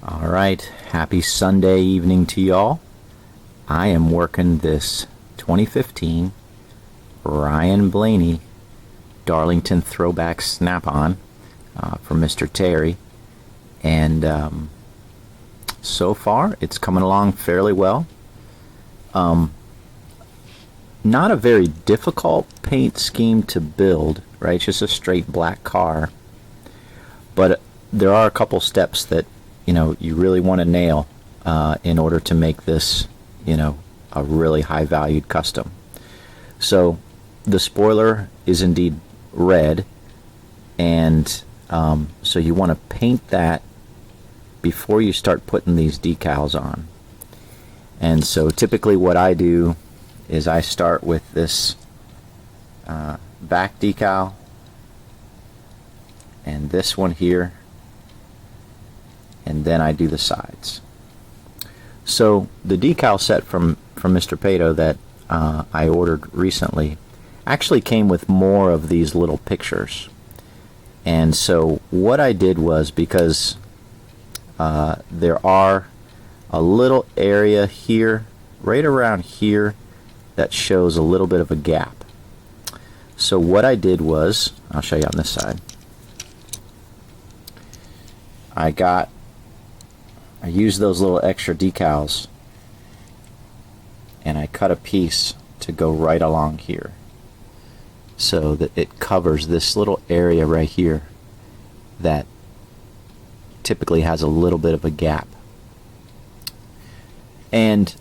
All right, happy Sunday evening to y'all. I am working this 2015 Ryan Blaney Darlington Throwback Snap-on for Mr. Terry, and so far it's coming along fairly well. Not a very difficult paint scheme to build, right? It's just a straight black car, but there are a couple steps that you really want to nail in order to make this a really high valued custom. So the spoiler is indeed red, and so you want to paint that before you start putting these decals on. And so typically what I do is I start with this back decal and this one here, and then I do the sides. So the decal set from Mr. Pato that I ordered recently actually came with more of these little pictures. And so what I did was, because there are a little area here, right around here, that shows a little bit of a gap. So what I did was, I'll show you on this side, I used those little extra decals and I cut a piece to go right along here so that it covers this little area right here that typically has a little bit of a gap. And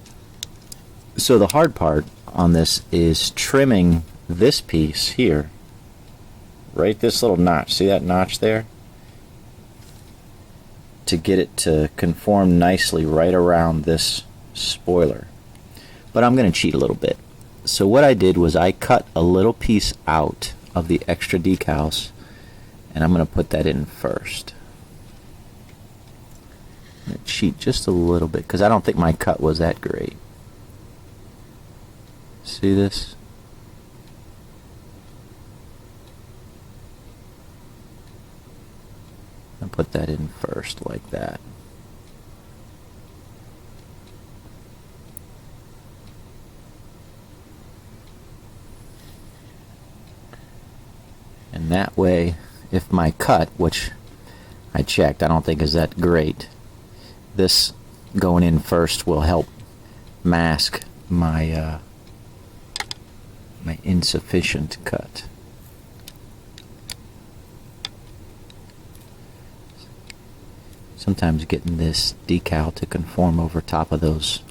so the hard part on this is trimming this piece here, right, this little notch, see that notch there, to get it to conform nicely right around this spoiler. But I'm going to cheat a little bit. So what I did was I cut a little piece out of the extra decals, and I'm going to put that in first. I'm going to cheat just a little bit because I don't think my cut was that great. See this? And put that in first like that. And that way, if my cut, which I checked, I don't think is that great, this going in first will help mask my my insufficient cut. Sometimes getting this decal to conform over top of those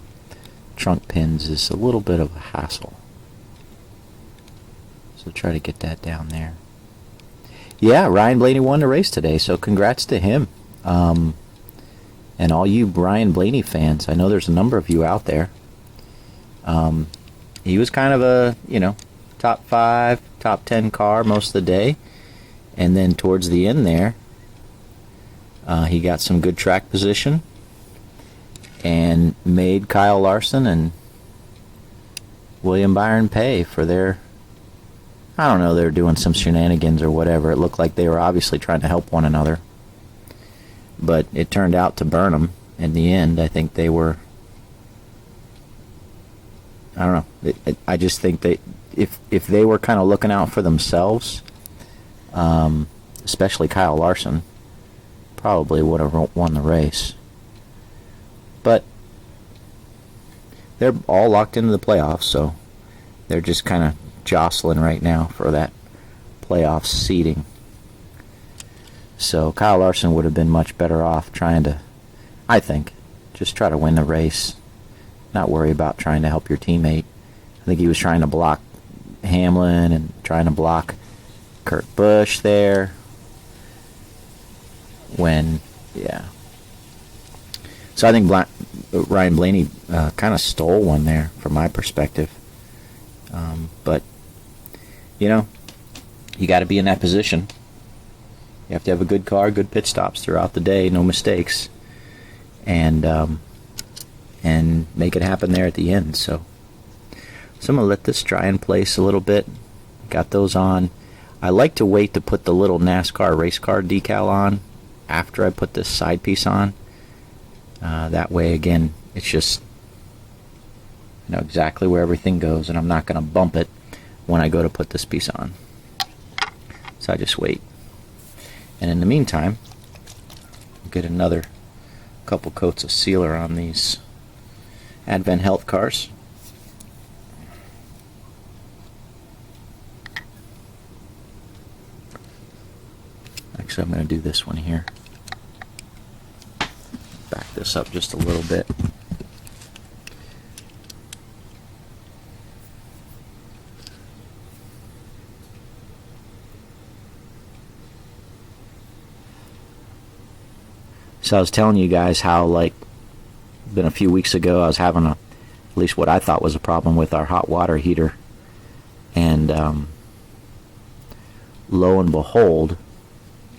trunk pins is a little bit of a hassle. So try to get that down there. Yeah, Ryan Blaney won the race today, so congrats to him. And all you Ryan Blaney fans, I know there's a number of you out there. He was kind of a, top 5, top 10 car most of the day. And then towards the end there, he got some good track position and made Kyle Larson and William Byron pay for their, I don't know, they were doing some shenanigans or whatever. It looked like they were obviously trying to help one another. But it turned out to burn them in the end. I think they were, I don't know. I just think they, if they were kind of looking out for themselves, especially Kyle Larson, probably would have won the race. But they're all locked into the playoffs, so they're just kind of jostling right now for that playoff seeding. So Kyle Larson would have been much better off trying to, I think, just try to win the race, not worry about trying to help your teammate. I think he was trying to block Hamlin and trying to block Kurt Busch there. So I think Ryan Blaney kind of stole one there from my perspective. But, you got to be in that position. You have to have a good car, good pit stops throughout the day, no mistakes, and make it happen there at the end. So I'm going to let this dry in place a little bit. Got those on. I like to wait to put the little NASCAR race car decal on after I put this side piece on, That way, again, it's just, I know exactly where everything goes, and I'm not going to bump it when I go to put this piece on. So I just wait. And in the meantime, I'll get another couple coats of sealer on these Advent Health cars. Actually, I'm going to do this one here. Back this up just a little bit. So I was telling you guys how, like, been a few weeks ago, I was having at least what I thought was a problem with our hot water heater. And lo and behold,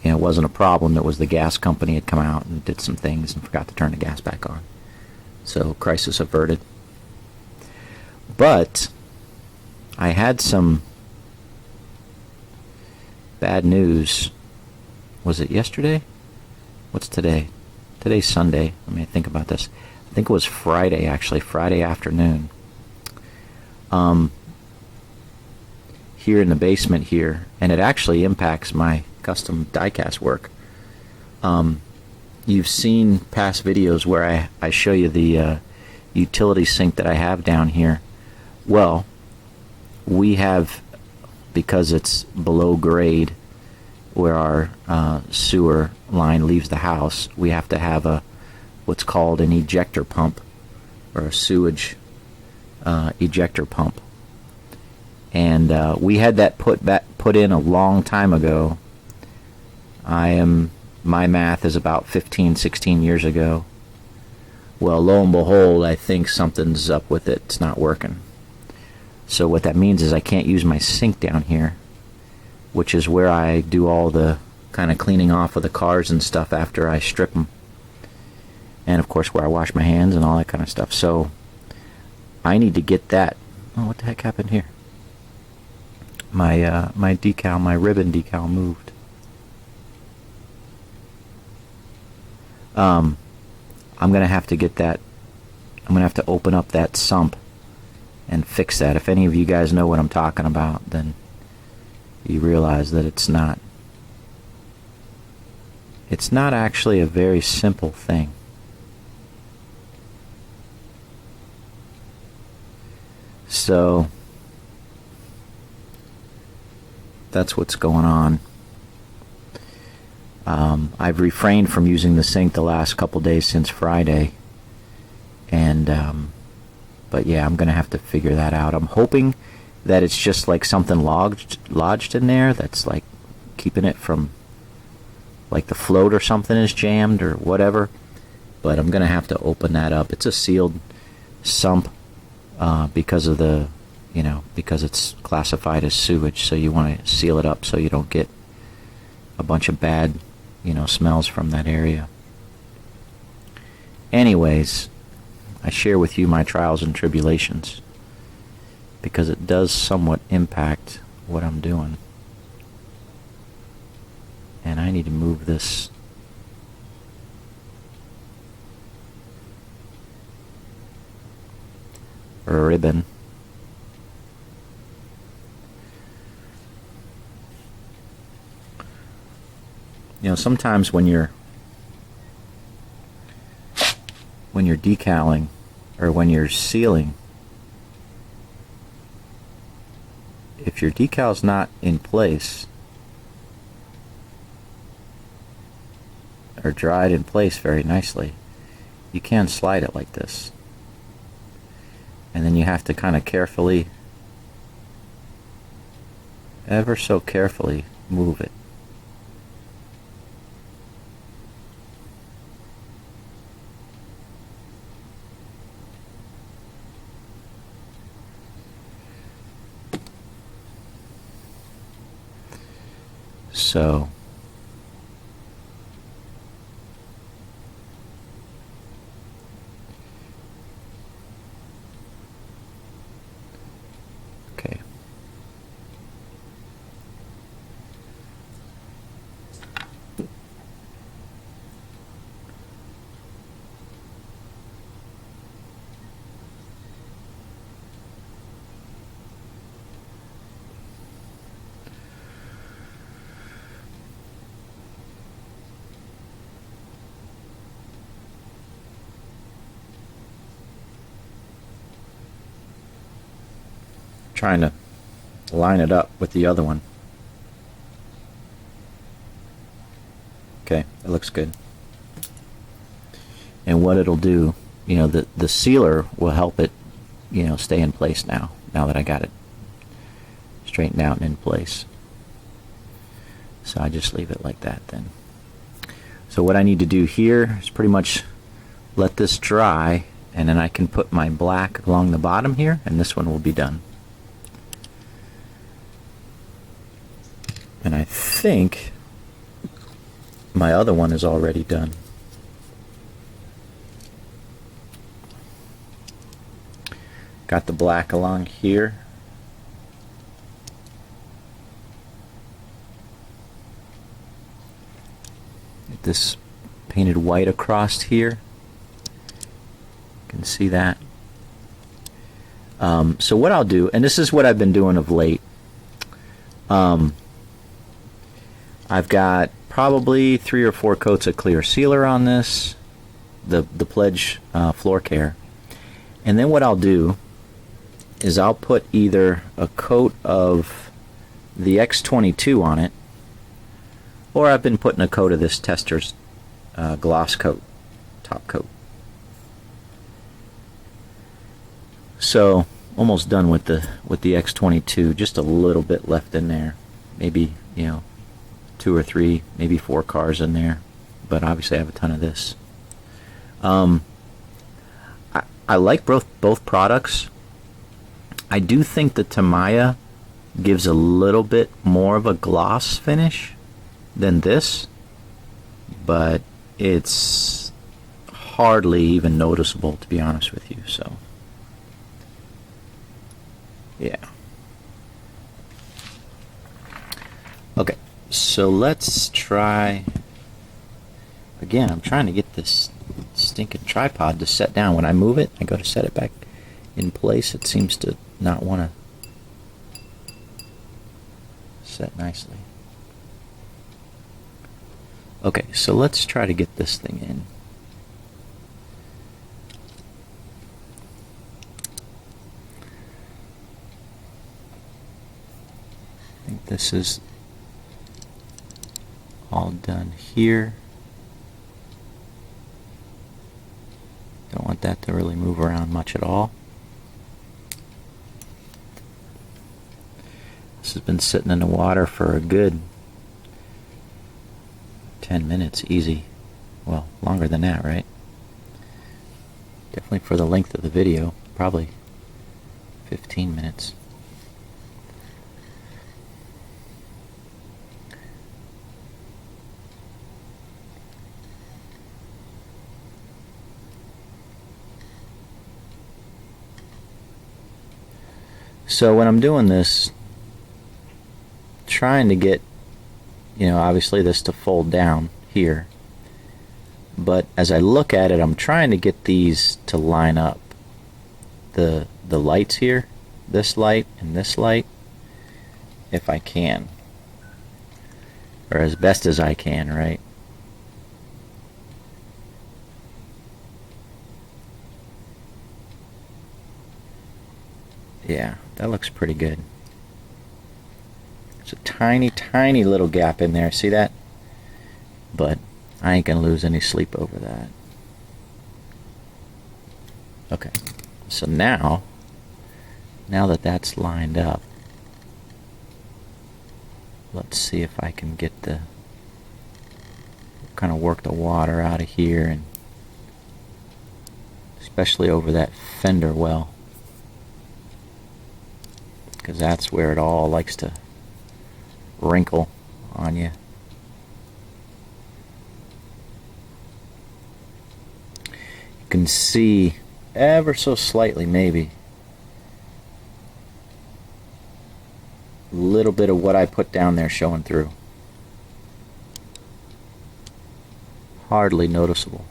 it wasn't a problem. It was the gas company had come out and did some things and forgot to turn the gas back on. So crisis averted. But I had some bad news. Was it yesterday? What's today? Today's Sunday. Let me think about this. I think it was Friday, actually, Friday afternoon. Here in the basement here, and it actually impacts my custom diecast work. You've seen past videos where I show you the utility sink that I have down here. Well, we have, because it's below grade where our sewer line leaves the house, we have to have what's called an ejector pump, or a sewage ejector pump. And we had that put in a long time ago. My math is about 15, 16 years ago. Well, lo and behold, I think something's up with it. It's not working. So what that means is I can't use my sink down here, which is where I do all the kind of cleaning off of the cars and stuff after I strip them. And of course where I wash my hands and all that kind of stuff. So I need to get that. Oh, what the heck happened here? My decal, my ribbon decal moved. I'm going to have to get that. I'm going to have to open up that sump and fix that. If any of you guys know what I'm talking about, then you realize that it's not actually a very simple thing. So that's what's going on. I've refrained from using the sink the last couple days since Friday, and but yeah, I'm gonna have to figure that out. I'm hoping that it's just like something lodged in there that's like keeping it from, like the float or something is jammed or whatever. But I'm gonna have to open that up. It's a sealed sump because of the, because it's classified as sewage. So you want to seal it up so you don't get a bunch of bad, smells from that area. Anyways, I share with you my trials and tribulations because it does somewhat impact what I'm doing. And I need to move this ribbon. Sometimes when you're decaling or when you're sealing, if your decal's not in place or dried in place very nicely, you can slide it like this. And then you have to kind of carefully, ever so carefully, move it. So okay. trying to line it up with the other one. Okay, it looks good. And what it'll do, you know, the sealer will help it, you know, stay in place now that I got it straightened out and in place. So I just leave it like that then. So what I need to do here is pretty much let this dry, and then I can put my black along the bottom here, and this one will be done. And I think my other one is already done. Got the black along here. Get this painted white across here. You can see that. So what I'll do, and this is what I've been doing of late, I've got probably 3 or 4 coats of clear sealer on this, the Pledge floor care, and then what I'll do is I'll put either a coat of the X22 on it, or I've been putting a coat of this Tester's gloss coat, top coat. So almost done with the X22, just a little bit left in there, maybe, you know, 2 or 3, maybe 4 cars in there, but obviously I have a ton of this. I like both products. I do think the Tamiya gives a little bit more of a gloss finish than this, but it's hardly even noticeable, to be honest with you. So yeah. Okay, so let's try again. I'm trying to get this stinking tripod to set down. When I move it, I go to set it back in place, it seems to not want to set nicely. Okay, so let's try to get this thing in. I think this is all done here. Don't want that to really move around much at all. This has been sitting in the water for a good 10 minutes, easy. Well, longer than that, right? Definitely for the length of the video, probably 15 minutes. So when I'm doing this, trying to get, you know, obviously this to fold down here, but as I look at it, I'm trying to get these to line up. The lights here, this light and this light, if I can, or as best as I can, right? Yeah, that looks pretty good. There's a tiny, tiny little gap in there. See that? But I ain't gonna lose any sleep over that. Okay, so now that that's lined up, let's see if I can get the kind of work the water out of here, and especially over that fender well, because that's where it all likes to wrinkle on you. You can see ever so slightly, maybe a little bit of what I put down there showing through. Hardly noticeable.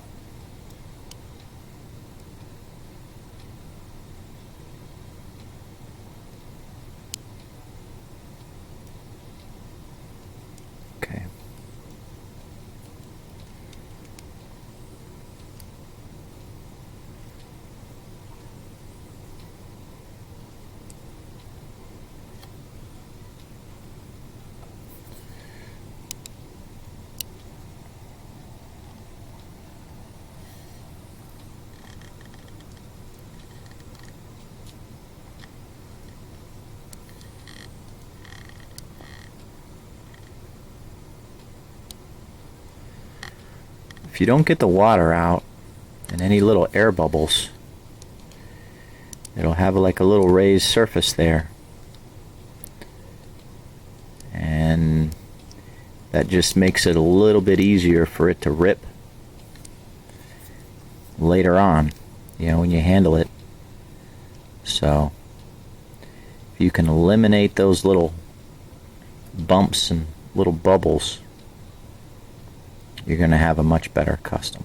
Okay. if you don't get the water out and any little air bubbles, it'll have like a little raised surface there, and that just makes it a little bit easier for it to rip later on, you know, when you handle it. So if you can eliminate those little bumps and little bubbles, you're going to have a much better custom.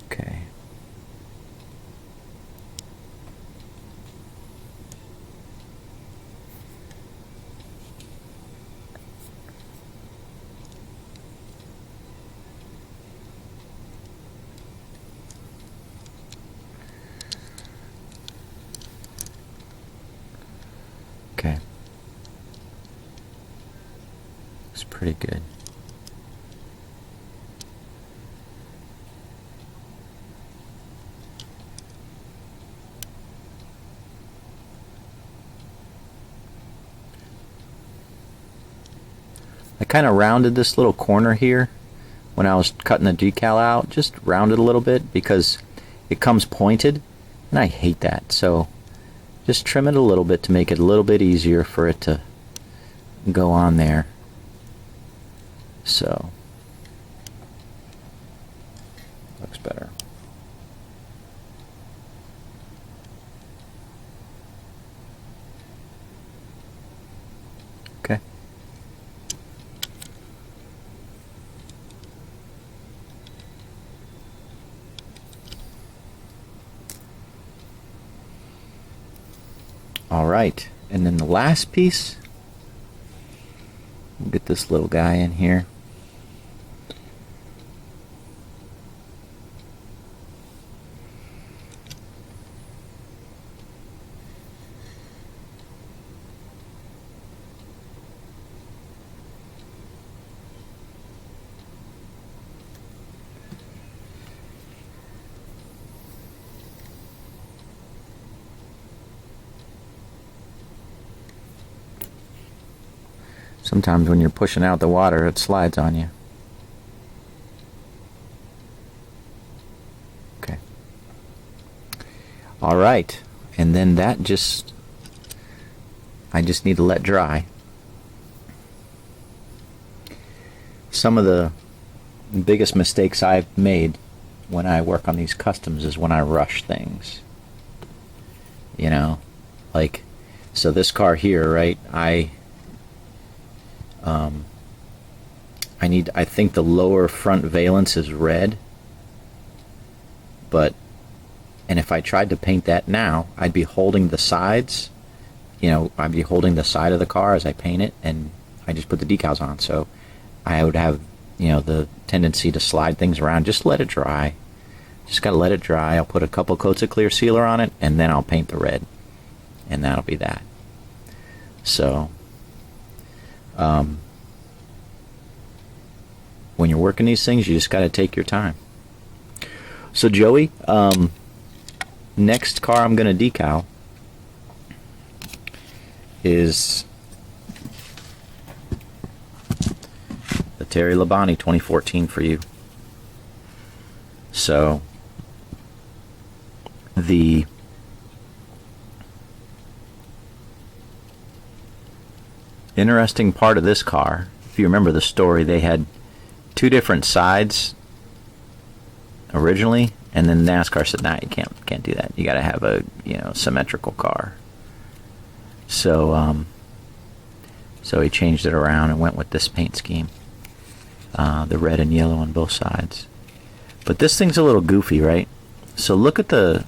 Okay. Okay. It's pretty good. I kind of rounded this little corner here when I was cutting the decal out, just rounded a little bit because it comes pointed and I hate that. So just trim it a little bit to make it a little bit easier for it to go on there. So looks better. Okay. All right, and then the last piece, we'll get this little guy in here. Sometimes when you're pushing out the water, it slides on you. Okay. All right, and then that I just need to let dry. Some of the biggest mistakes I've made when I work on these customs is when I rush things. You know, like, so this car here, right, I think the lower front valence is red, and if I tried to paint that now, I'd be holding the sides, you know, I'd be holding the side of the car as I paint it, and I just put the decals on, so I would have, you know, the tendency to slide things around. Just let it dry. Just gotta let it dry. I'll put a couple coats of clear sealer on it, and then I'll paint the red, and that'll be that. So when you're working these things, you just got to take your time. So Joey, next car I'm going to decal is the Terry Labonte 2014 for you. So the interesting part of this car, if you remember the story, they had two different sides originally, and then NASCAR said, "Nah, you can't do that. You got to have a, you know, symmetrical car." So so he changed it around and went with this paint scheme, the red and yellow on both sides. But this thing's a little goofy, right? So look at the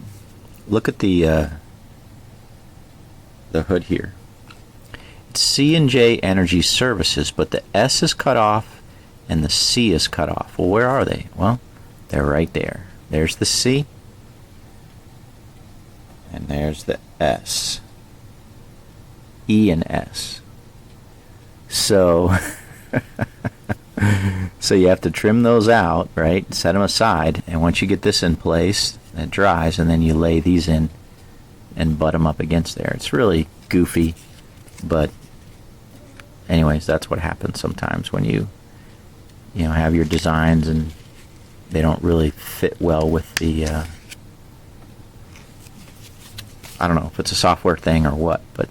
hood here. It's C&J Energy Services, but the S is cut off and the C is cut off. Well, where are they? Well, they're right there. There's the C, and there's the S. E and S. So, so you have to trim those out, right? Set them aside, and once you get this in place, it dries, and then you lay these in and butt them up against there. It's really goofy, but anyways, that's what happens sometimes when you have your designs and they don't really fit well with the I don't know if it's a software thing or what, but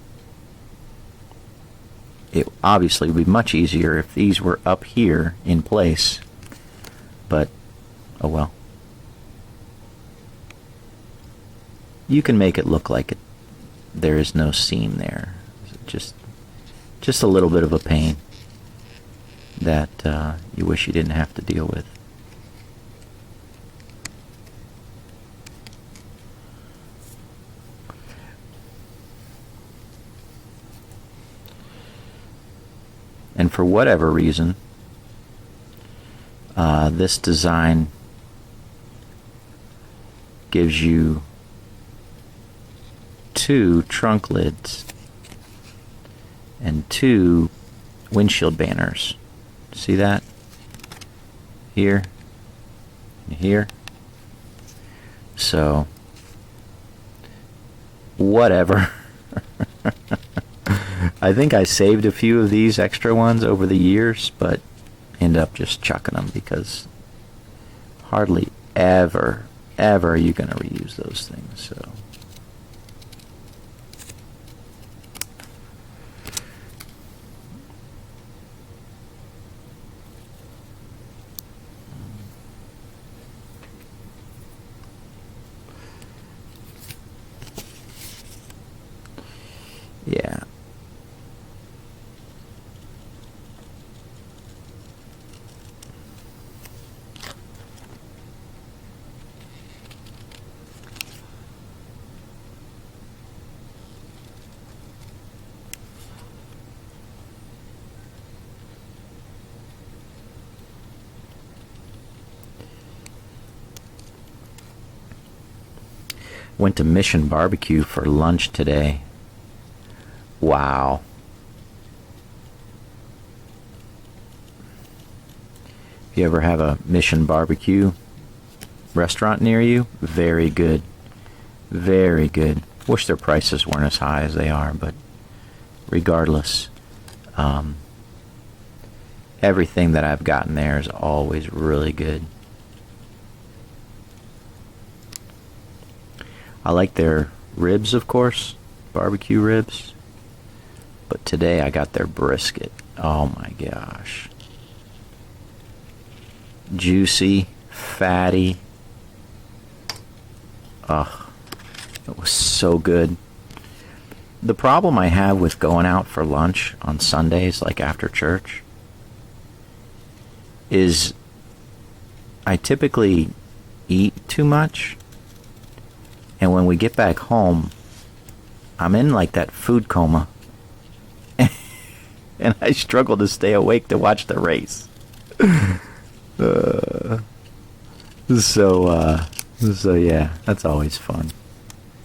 it obviously would be much easier if these were up here in place, but oh well. You can make it look like there is no seam there. Just a little bit of a pain that you wish you didn't have to deal with. And for whatever reason, this design gives you 2 trunk lids and 2 windshield banners. See that? Here and here. So, whatever. I think I saved a few of these extra ones over the years, but end up just chucking them because hardly ever are you going to reuse those things. So. Yeah. Went to Mission Barbecue for lunch today. Wow. If you ever have a Mission Barbecue restaurant near you, very good. Very good. Wish their prices weren't as high as they are, but regardless, everything that I've gotten there is always really good. I like their ribs, of course, barbecue ribs. But today I got their brisket. Oh my gosh. Juicy, fatty. Ugh, it was so good. The problem I have with going out for lunch on Sundays, like after church, is I typically eat too much. And when we get back home, I'm in like that food coma. And I struggle to stay awake to watch the race. So yeah, that's always fun.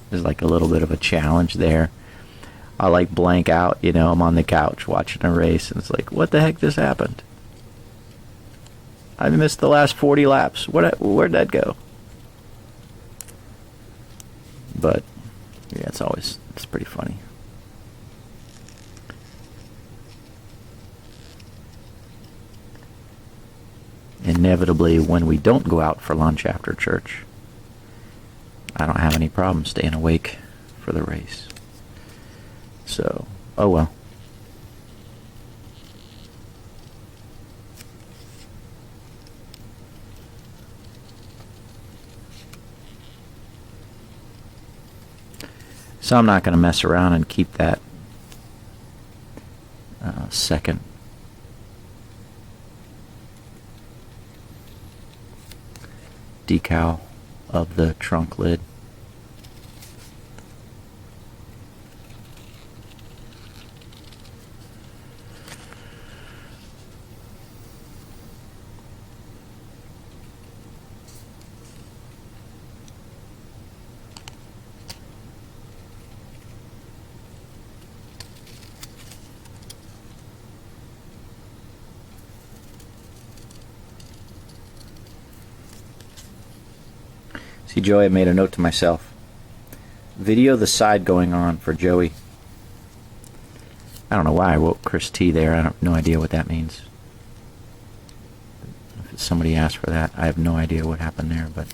There's like a little bit of a challenge there. I like blank out, I'm on the couch watching a race, and it's like, what the heck just happened? I missed the last 40 laps. Where'd that go? But yeah, it's pretty funny. Inevitably, when we don't go out for lunch after church, I don't have any problem staying awake for the race. So, oh well. So I'm not going to mess around and keep that second decal of the trunk lid. See, Joey, I made a note to myself. Video the side going on for Joey. I don't know why I wrote Chris T there. I have no idea what that means. If somebody asked for that, I have no idea what happened there, but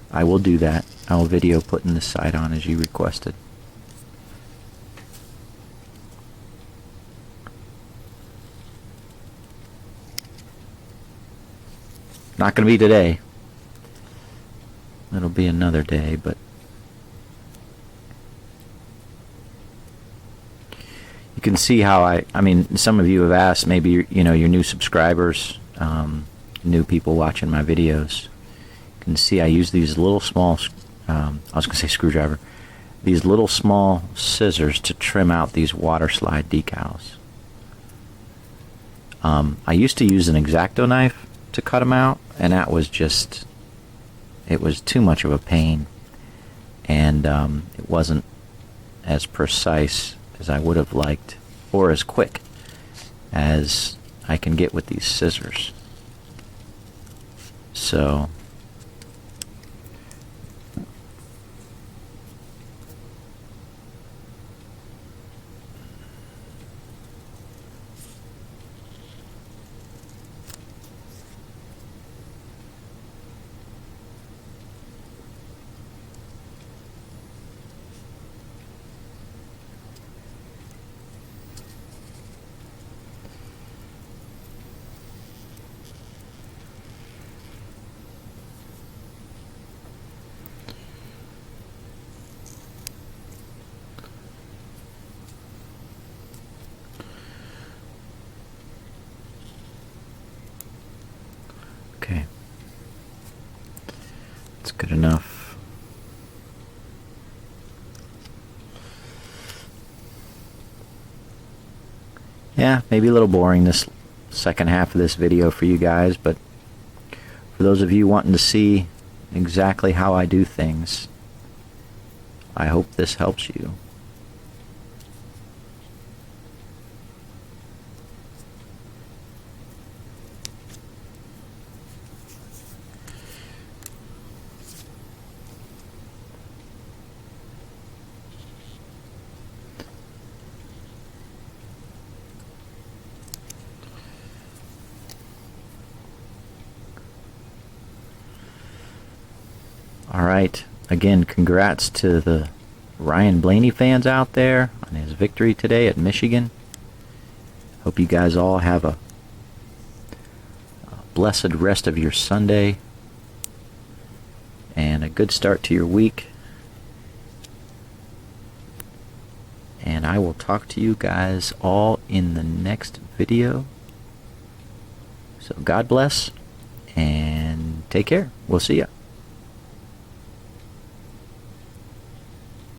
I will do that. I will video putting this side on as you requested. Not going to be today. It'll be another day, but you can see how I mean, some of you have asked, maybe, you know, your new subscribers, new people watching my videos, you can see I use these little small, I was going to say screwdriver, these little small scissors to trim out these water slide decals. I used to use an X-Acto knife to cut them out, and that was just, it was too much of a pain, and it wasn't as precise as I would have liked, or as quick as I can get with these scissors. So okay, that's good enough. Yeah, maybe a little boring this second half of this video for you guys, but for those of you wanting to see exactly how I do things, I hope this helps you. Alright, again, congrats to the Ryan Blaney fans out there on his victory today at Michigan. Hope you guys all have a blessed rest of your Sunday and a good start to your week. And I will talk to you guys all in the next video. So God bless and take care. We'll see ya.